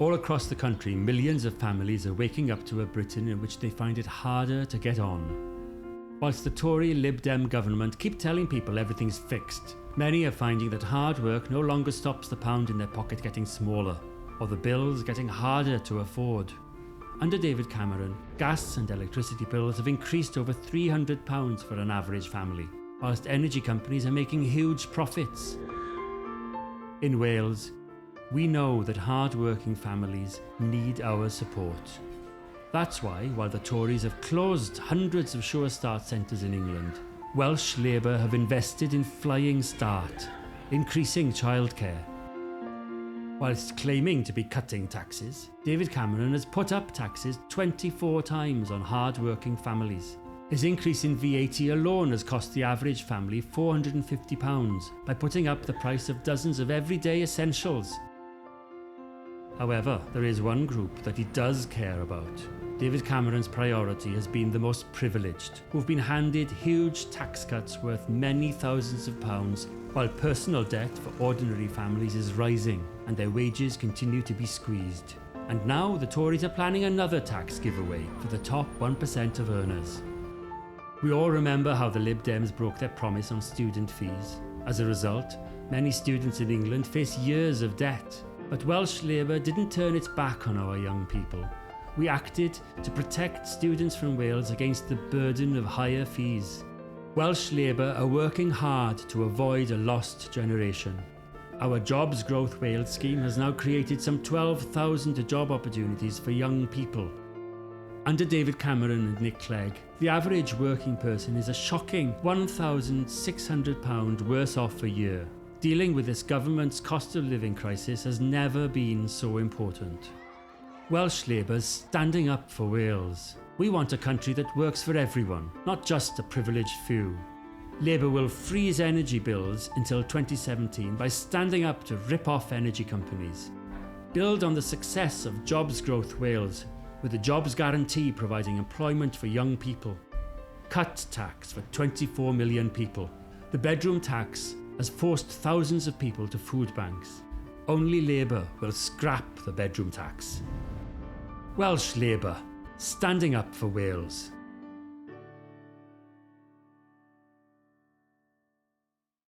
All across the country, millions of families are waking up to a Britain in which they find it harder to get on. Whilst the Tory Lib Dem government keep telling people everything's fixed, many are finding that hard work no longer stops the pound in their pocket getting smaller, or the bills getting harder to afford. Under David Cameron, gas and electricity bills have increased over £300 for an average family, whilst energy companies are making huge profits. In Wales, we know that hard-working families need our support. That's why, while the Tories have closed hundreds of Sure Start centres in England, Welsh Labour have invested in Flying Start, increasing childcare. Whilst claiming to be cutting taxes, David Cameron has put up taxes 24 times on hard-working families. His increase in VAT alone has cost the average family £450 by putting up the price of dozens of everyday essentials. However, there is one group that he does care about. David Cameron's priority has been the most privileged, who've been handed huge tax cuts worth many thousands of pounds, while personal debt for ordinary families is rising and their wages continue to be squeezed. And now the Tories are planning another tax giveaway for the top 1% of earners. We all remember how the Lib Dems broke their promise on student fees. As a result, many students in England face years of debt. But Welsh Labour didn't turn its back on our young people. We acted to protect students from Wales against the burden of higher fees. Welsh Labour are working hard to avoid a lost generation. Our Jobs Growth Wales scheme has now created some 12,000 job opportunities for young people. Under David Cameron and Nick Clegg, the average working person is a shocking £1,600 worse off a year. Dealing with this government's cost of living crisis has never been so important. Welsh Labour's standing up for Wales. We want a country that works for everyone, not just a privileged few. Labour will freeze energy bills until 2017 by standing up to rip off energy companies. Build on the success of Jobs Growth Wales, with the jobs guarantee providing employment for young people. Cut tax for 24 million people. The bedroom tax has forced thousands of people to food banks. Only Labour will scrap the bedroom tax. Welsh Labour, standing up for Wales.